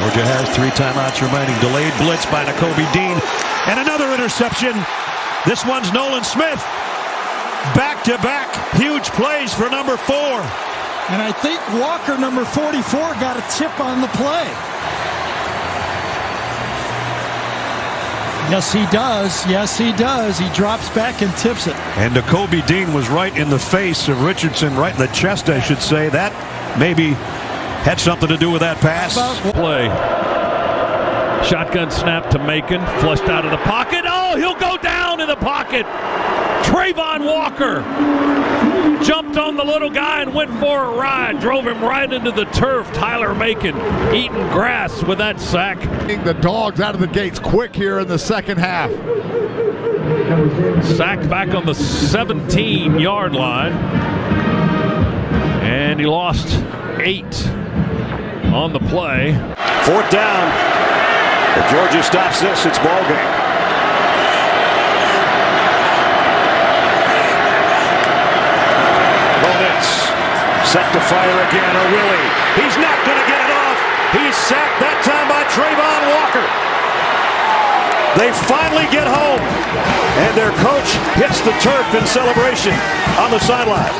Georgia has 3 timeouts remaining. Delayed blitz by Nakobe Dean. And another interception. This one's Nolan Smith. Back-to-back huge plays for number 4. And I think Walker, number 44, got a tip on the play. Yes, he does. Yes, he does. He drops back and tips it. And Nakobe Dean was right in the face of Richardson, right in the chest, I should say. That maybe had something to do with that pass. Play. Shotgun snap to Macon. Flushed out of the pocket. Oh, he'll go down in the pocket. Trayvon Walker jumped on the little guy and went for a ride. Drove him right into the turf. Tyler Macon eating grass with that sack. The Dogs out of the gates quick here in the second half. Sacked back on the 17-yard line. And he lost 8 on the play. 4th down. If Georgia stops this, it's ball game. Set to fire again, or will he? He's not going to get it off. He's sacked that time by Trayvon Walker. They finally get home, and their coach hits the turf in celebration on the sideline.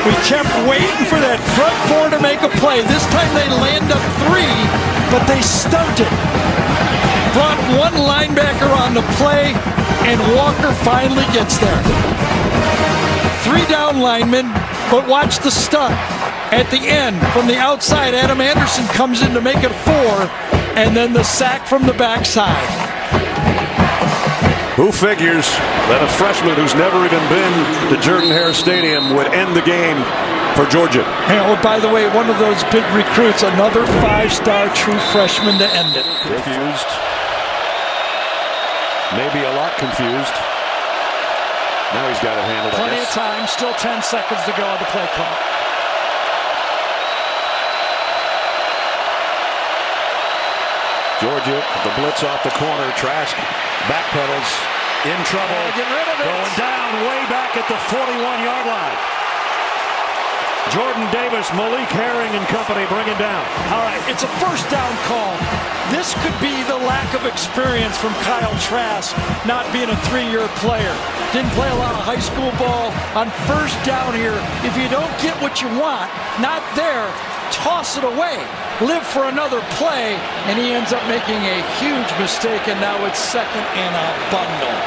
We kept waiting for that front 4 to make a play. This time they land up 3, but they stunted. Brought one linebacker on the play, and Walker finally gets there. 3 down linemen, but watch the stunt. At the end, from the outside, Adam Anderson comes in to make it 4, and then the sack from the backside. Who figures that a freshman who's never even been to Jordan-Hare Stadium would end the game for Georgia? And, oh, by the way, one of those big recruits, another 5-star true freshman to end it. Confused. Maybe a lot confused. Now he's got it handled. Plenty of time, still 10 seconds to go on the play clock. Georgia, the blitz off the corner. Trask backpedals, in trouble. Get rid of it. Going down way back at the 41-yard line. Jordan Davis, Malik Herring and company bring him down. All right, it's a 1st down call. This could be the lack of experience from Kyle Trask, not being a 3-year player. Didn't play a lot of high school ball. On 1st down here, if you don't get what you want, not there, toss it away. Live for another play, and he ends up making a huge mistake, and now it's 2nd and a bundle.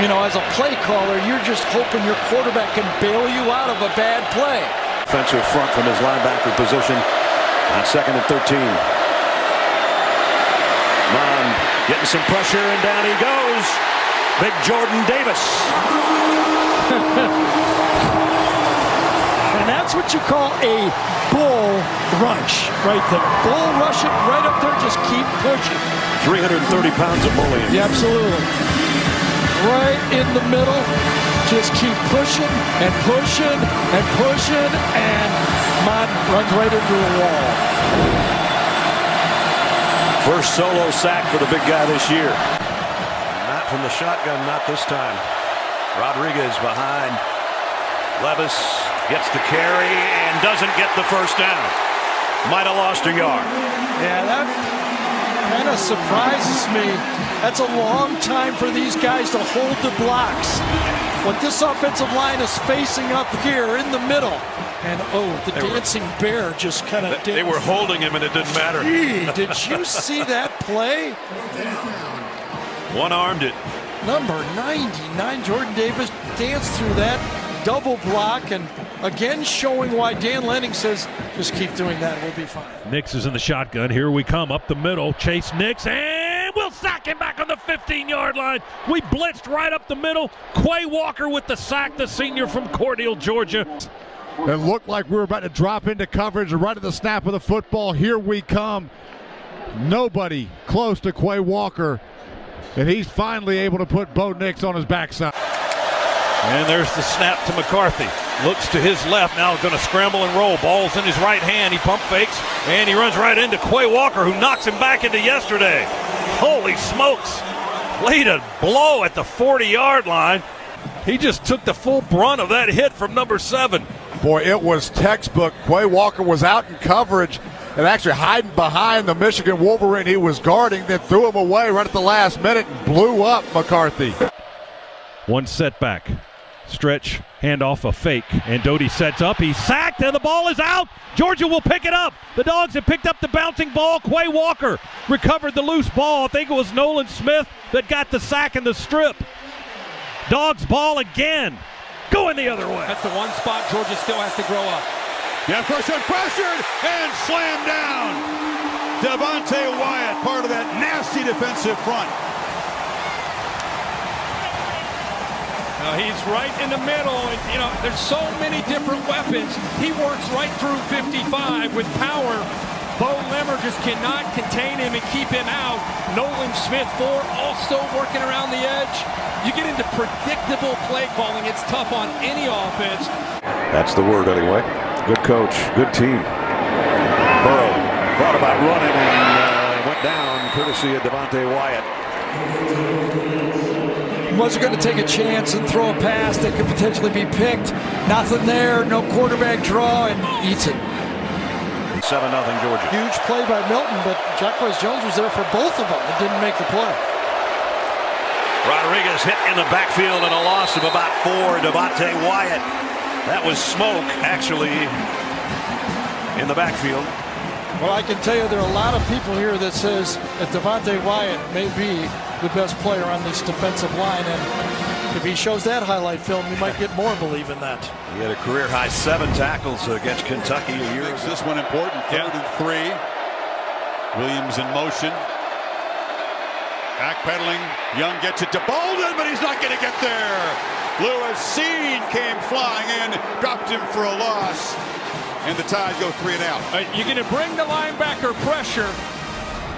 You know, as a play caller, you're just hoping your quarterback can bail you out of a bad play. Offensive front from his linebacker position on 2nd and 13. Mon getting some pressure, and down he goes. Big Jordan Davis. And that's what you call a bull rush right there. Bull rush it right up there, just keep pushing. 330 pounds of bullying. Yeah, absolutely. Right in the middle, just keep pushing and pushing and pushing, and Mott runs right into the wall. First solo sack for the big guy this year. Not from the shotgun, not this time. Rodriguez behind. Levis gets the carry and doesn't get the 1st down. Might have lost a yard. Yeah, that kind of surprises me. That's a long time for these guys to hold the blocks. But this offensive line is facing up here in the middle. And, oh, the dancing bear just kind of They were holding him, and it didn't matter. Gee, did you see that play? One-armed it. Number 99, Jordan Davis danced through that double block, and again showing why Dan Lanning says, just keep doing that, we'll be fine. Nix is in the shotgun. Here we come up the middle. Chase Nix, and we'll sack him back on the 15-yard line. We blitzed right up the middle. Quay Walker with the sack, the senior from Cordele, Georgia. It looked like we were about to drop into coverage right at the snap of the football. Here we come. Nobody close to Quay Walker, and he's finally able to put Bo Nix on his backside. And there's the snap to McCarthy. Looks to his left, now going to scramble and roll. Ball's in his right hand. He pump fakes, and he runs right into Quay Walker, who knocks him back into yesterday. Holy smokes. Laid a blow at the 40-yard line. He just took the full brunt of that hit from number 7. Boy, it was textbook. Quay Walker was out in coverage and actually hiding behind the Michigan Wolverine he was guarding, then threw him away right at the last minute and blew up McCarthy. One setback. Stretch, handoff, a fake, and Doty sets up. He's sacked, and the ball is out. Georgia will pick it up. The Dogs have picked up the bouncing ball. Quay Walker recovered the loose ball. I think it was Nolan Smith that got the sack in the strip. Dogs ball again, going the other way. That's the one spot Georgia still has to grow up. Jefferson pressured and slammed down. Devontae Wyatt, part of that nasty defensive front. He's right in the middle, and there's so many different weapons. He works right through 55 with power. Bo Lemmer just cannot contain him and keep him out. Nolan Smith, also working around the edge. You get into predictable play calling. It's tough on any offense. That's the word anyway. Good coach, good team. Burrow thought about running and went down courtesy of Devontae Wyatt. Wasn't going to take a chance and throw a pass that could potentially be picked. Nothing there, no quarterback draw, and eats it. 7-0 Georgia. Huge play by Milton, but Jacquez Jones was there for both of them and didn't make the play. Rodriguez hit in the backfield and a loss of about 4. Devontae Wyatt. That was smoke, actually, in the backfield. Well, I can tell you there are a lot of people here that says that Devontae Wyatt may be the best player on this defensive line, and if he shows that highlight film, you might get more believe in that. He had a career-high 7 tackles against Kentucky a year ago. This one important, 3rd and 3. Williams in motion. Backpedaling, Young gets it to Bolden, but he's not going to get there. Lewis Seen came flying in, dropped him for a loss, and the Tide go 3 and out. You're going to bring the linebacker pressure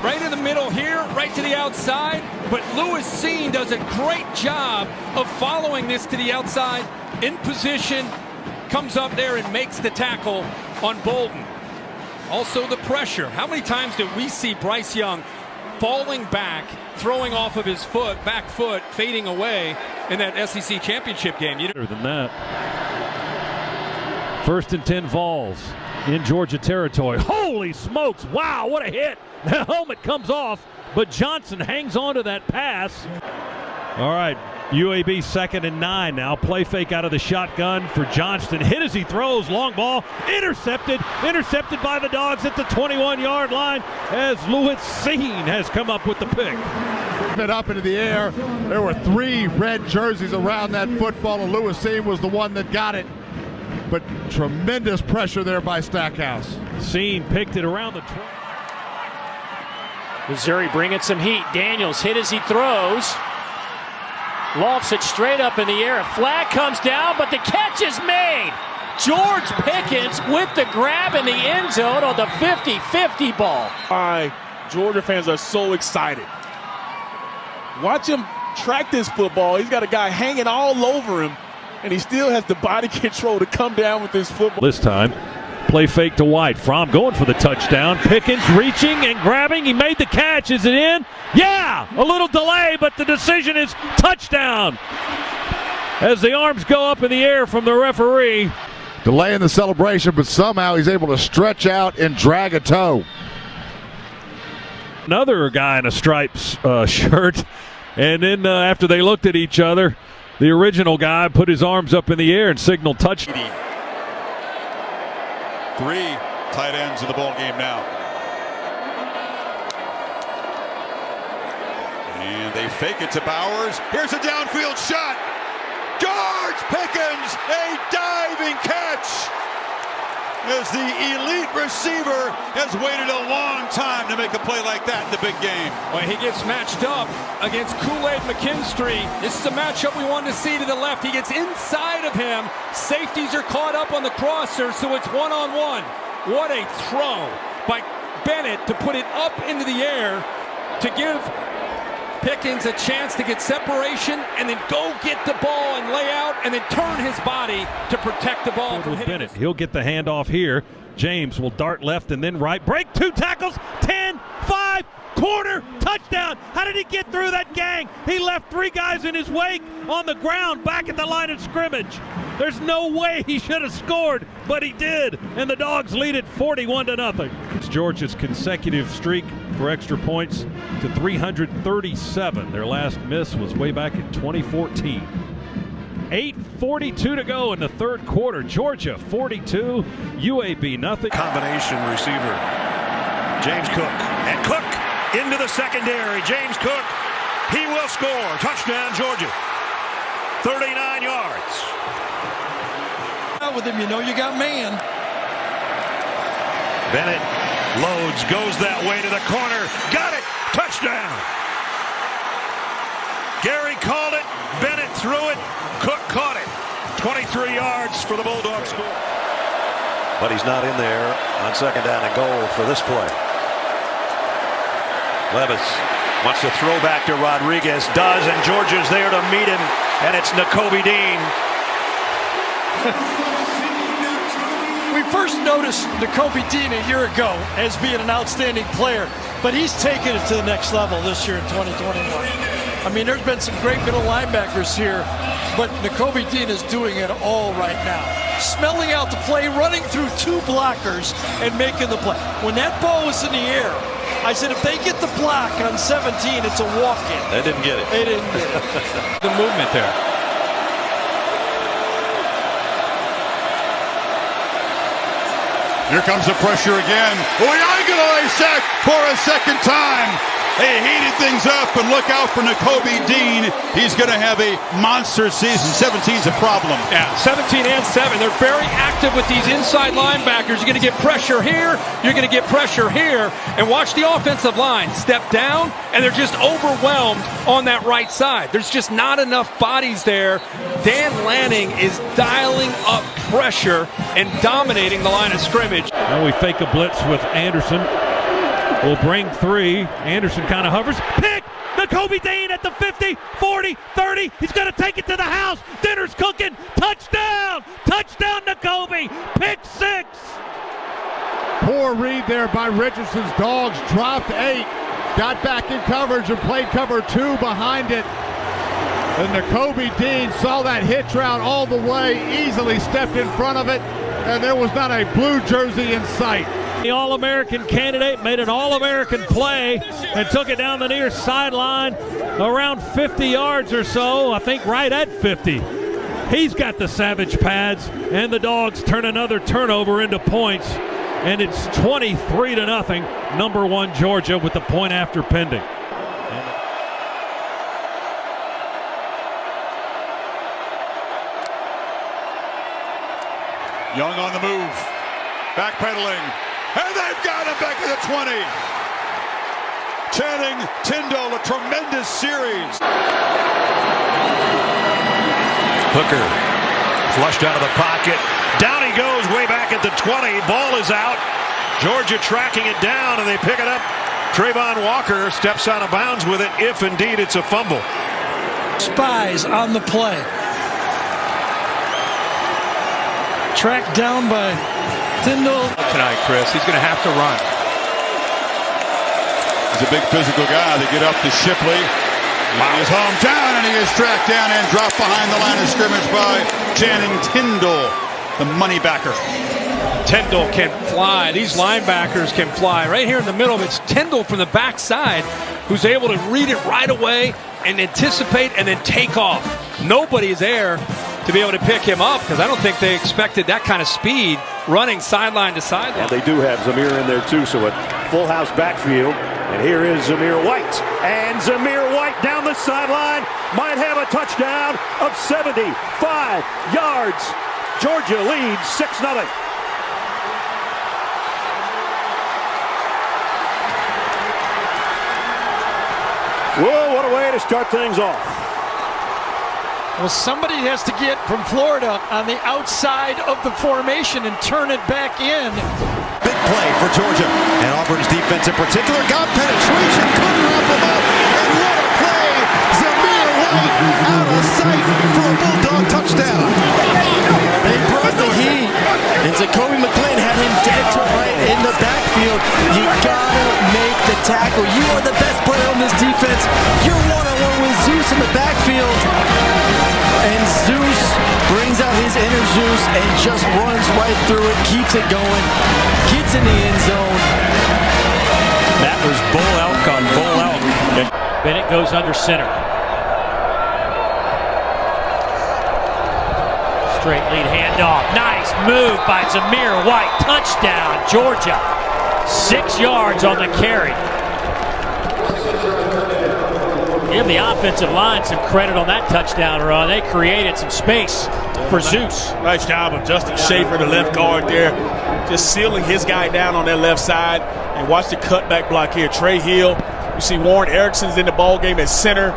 right in the middle here, right to the outside, but Lewis Seen does a great job of following this to the outside, in position, comes up there and makes the tackle on Bolden. Also the pressure. How many times did we see Bryce Young falling back, throwing off of his back foot, fading away in that SEC championship game? Better than that. 1st and 10 Vols in Georgia territory. Holy smokes, wow, what a hit. The helmet comes off, but Johnson hangs on to that pass. All right, UAB 2nd and 9 now. Play fake out of the shotgun for Johnston. Hit as he throws, long ball, intercepted by the Dogs at the 21-yard line as Lewis Seen has come up with the pick. It up into the air. There were 3 red jerseys around that football, and Lewis Seen was the one that got it. But tremendous pressure there by Stackhouse. Seen picked it around the Missouri bringing some heat. Daniels hit as he throws. Lofts it straight up in the air. A flag comes down, but the catch is made. George Pickens with the grab in the end zone on the 50-50 ball. Georgia fans are so excited. Watch him track this football. He's got a guy hanging all over him, and he still has the body control to come down with this football. This time, play fake to White. Fromm going for the touchdown. Pickens reaching and grabbing. He made the catch. Is it in? Yeah! A little delay, but the decision is touchdown. As the arms go up in the air from the referee. Delay in the celebration, but somehow he's able to stretch out and drag a toe. Another guy in a stripes shirt. And then after they looked at each other, the original guy put his arms up in the air and signaled touchdown. 3 tight ends in the ball game now. And they fake it to Bowers. Here's a downfield shot. George Pickens, a diving catch. As the elite receiver has waited a long time to make a play like that in the big game. Well, he gets matched up against Kool-Aid McKinstry. This is the matchup we wanted to see to the left. He gets inside of him. Safeties are caught up on the crosser, so it's one-on-one. What a throw by Bennett to put it up into the air to give Pickens a chance to get separation and then go get the ball and lay out and then turn his body to protect the ball from hitting Bennett. He'll get the handoff here. James will dart left and then right. Break, 2 tackles, 10, 5, corner, touchdown. How did he get through that gang? He left 3 guys in his wake on the ground back at the line of scrimmage. There's no way he should have scored, but he did. And the Dogs lead it 41-0. It's Georgia's consecutive streak for extra points to 337. Their last miss was way back in 2014. 8:42 to go in the third quarter. Georgia 42, UAB nothing. Combination receiver. James Cook. And Cook into the secondary. James Cook. He will score. Touchdown, Georgia. 39 yards. With him, you know you got man. Bennett loads, goes that way to the corner. Got it. Touchdown. Gary called it. Bennett threw it. Cook caught it. 23 yards for the Bulldogs score. But he's not in there on second down and goal for this play. Levis wants to throw back to Rodriguez. Does, and Georgia's there to meet him. And it's Nakobe Dean. We first noticed Nakobe Dean a year ago as being an outstanding player, but he's taken it to the next level this year in 2021. I mean, there's been some great middle linebackers here, but Nakobe Dean is doing it all right now. Smelling out the play, running through two blockers, and making the play. When that ball was in the air, I said if they get the block on 17, it's a walk-in. They didn't get it. They didn't get it. The movement there. Here comes the pressure again. Uyunglele sacked for a second time. They heated things up, and look out for Nakobe Dean. He's going to have a monster season. 17's a problem. Yeah, 17 and 7. They're very active with these inside linebackers. You're going to get pressure here. You're going to get pressure here. And watch the offensive line step down, and they're just overwhelmed on that right side. There's just not enough bodies there. Dan Lanning is dialing up pressure and dominating the line of scrimmage. Now we fake a blitz with Anderson. We'll bring three. Anderson kind of hovers. Pick! Nakobe Dean at the 50, 40, 30. He's going to take it to the house. Dinner's cooking. Touchdown! Touchdown, Nakobe! Pick six! Poor read there by Richardson's Dogs. Dropped 8. Got back in coverage and played cover 2 behind it. And Nakobe Dean saw that hitch route all the way. Easily stepped in front of it. And there was not a blue jersey in sight. The All-American candidate made an All-American play and took it down the near sideline around 50 yards or so, I think right at 50. He's got the savage pads, and the Dogs turn another turnover into points, and it's 23-0, number 1 Georgia with the point after pending. Young on the move. Backpedaling. And they've got him back to the 20. Channing Tindall, a tremendous series. Hooker flushed out of the pocket. Down he goes way back at the 20. Ball is out. Georgia tracking it down, and they pick it up. Trayvon Walker steps out of bounds with it, if indeed it's a fumble. Spies on the play. Tracked down by Tindall. Tonight, Chris, he's going to have to run. He's a big physical guy. They get up to Shipley. In his hometown, and he is tracked down and dropped behind the line of scrimmage by Channing Tindall, the money backer. Tindall can fly. These linebackers can fly. Right here in the middle, it's Tindall from the backside who's able to read it right away and anticipate and then take off. Nobody is there to be able to pick him up because I don't think they expected that kind of speed running sideline to sideline. And they do have Zamir in there too, so a full house backfield. And here is Zamir White. And Zamir White down the sideline might have a touchdown of 75 yards. Georgia leads 6-0. Whoa, what a way to start things off. Well, somebody has to get from Florida on the outside of the formation and turn it back in. Big play for Georgia. And Auburn's defense in particular got penetration, couldn't wrap them up. And what a play! Zamir White out of sight for a Bulldog touchdown. They brought the heat. And Jacoby McClain had him dead to right in the backfield. You gotta make the tackle. You are the best player on this defense. You're one-on-one with Zeus in the backfield. And Zeus brings out his inner Zeus and just runs right through it, keeps it going, gets in the end zone. That was bull elk on bull elk. Bennett goes under center. Straight lead handoff. Nice move by Zamir White. Touchdown, Georgia. 6 yards on the carry. Give the offensive line some credit on that touchdown run. They created some space for Zeus. Nice job of Justin Schaefer, the left guard there, just sealing his guy down on that left side. And watch the cutback block here. Trey Hill. You see Warren Erickson's in the ball game at center.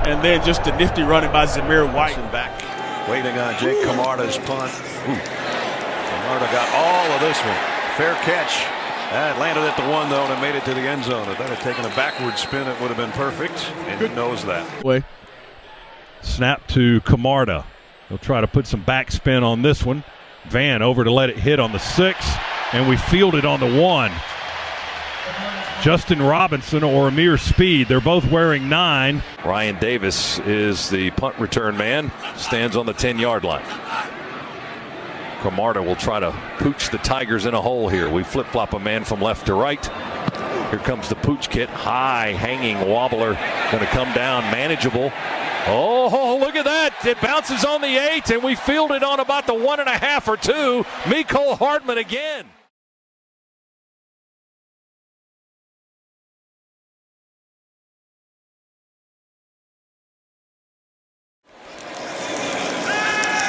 And then just a nifty running by Zamir White. Back, waiting on Jake Camarda's punt. Camarda got all of this one. Fair catch. That landed at the 1 though and made it to the end zone. If that had taken a backward spin, it would have been perfect. And he knows that. Snap to Camarda. He'll try to put some backspin on this one. Van over to let it hit on the 6, and we fielded on the 1. Justin Robinson or Amir Speed. They're both wearing 9. Ryan Davis is the punt return man. Stands on the 10-yard line. Camarda will try to pooch the Tigers in a hole here. We flip-flop a man from left to right. Here comes the pooch kit. High hanging wobbler. Going to come down manageable. Oh, look at that. It bounces on the 8, and we fielded on about the 1.5 or 2. Mecole Hardman again.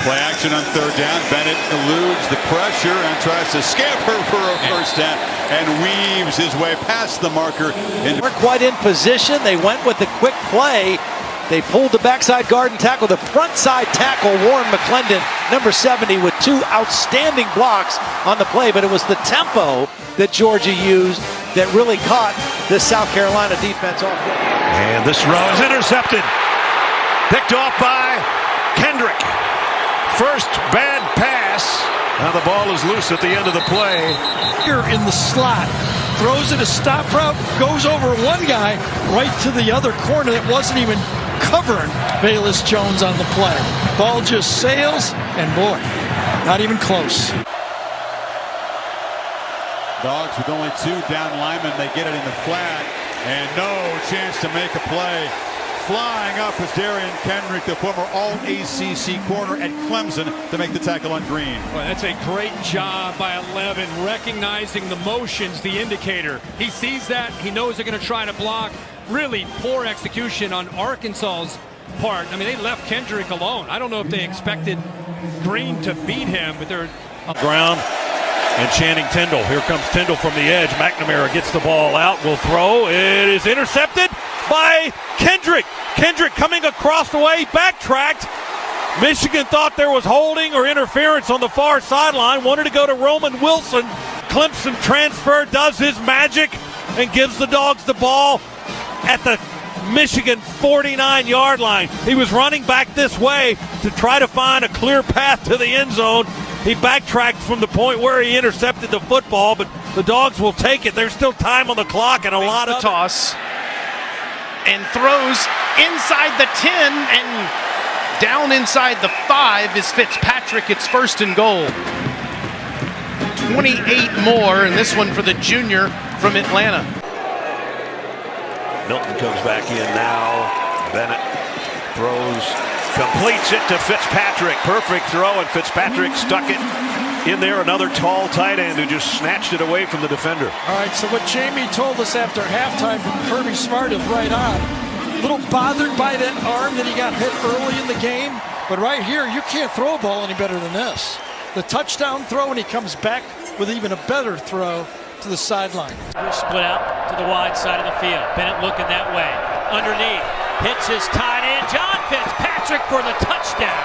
Play action on 3rd down. Bennett eludes the pressure and tries to scamper for a first down and weaves his way past the marker. They weren't quite in position. They went with the quick play. They pulled the backside guard and tackle. The front side tackle, Warren McClendon, number 70, with 2 outstanding blocks on the play. But it was the tempo that Georgia used that really caught the South Carolina defense off. And this throw is intercepted. Picked off by Kendrick. First bad pass. Now the ball is loose at the end of the play. Here in the slot, throws it a stop route, goes over one guy right to the other corner that wasn't even covering Bayless Jones on the play. Ball just sails, and boy, not even close. Dawgs with only 2 down linemen. They get it in the flat, and no chance to make a play. Flying up is Darian Kendrick, the former All-ACC corner at Clemson, to make the tackle on Green. Well, that's a great job by 11, recognizing the motions, the indicator. He sees that. He knows they're going to try to block. Really poor execution on Arkansas's part. I mean, they left Kendrick alone. I don't know if they expected Green to beat him, but they're Ground and Channing Tindall. Here comes Tindall from the edge. McNamara gets the ball out. Will throw. It is intercepted by Kendrick. Kendrick coming across the way, backtracked. Michigan thought there was holding or interference on the far sideline. Wanted to go to Roman Wilson. Clemson transfer, does his magic, and gives the Dogs the ball at the Michigan 49-yard line. He was running back this way to try to find a clear path to the end zone. He backtracked from the point where he intercepted the football, but the Dogs will take it. There's still time on the clock and a lot of toss. And throws inside the 10 and down inside the 5 is Fitzpatrick. It's 1st and goal. 28 more, and this one for the junior from Atlanta. Milton comes back in now. Bennett throws, completes it to Fitzpatrick. Perfect throw, and Fitzpatrick stuck it in there. Another tall tight end who just snatched it away from the defender. All right, so what Jamie told us after halftime from Kirby Smart is right on. A little bothered by that arm that he got hit early in the game, but right here, you can't throw a ball any better than this. The touchdown throw, and he comes back with even a better throw to the sideline. Split out to the wide side of the field. Bennett looking that way. Underneath. Hits his tight end, John Fitzpatrick, for the touchdown.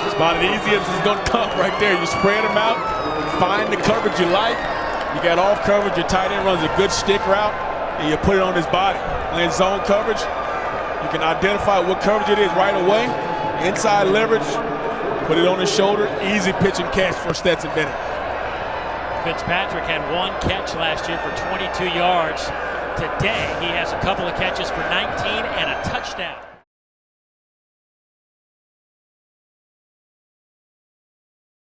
It's about as easy as it's going to come right there. You spread them out, find the coverage you like. You got off coverage, your tight end runs a good stick route, and you put it on his body. Playing zone coverage, you can identify what coverage it is right away. Inside leverage, Put it on his shoulder. Easy pitch and catch for Stetson Bennett. Fitzpatrick had one catch last year for 22 yards. Today, he has a couple of catches for 19 and a touchdown.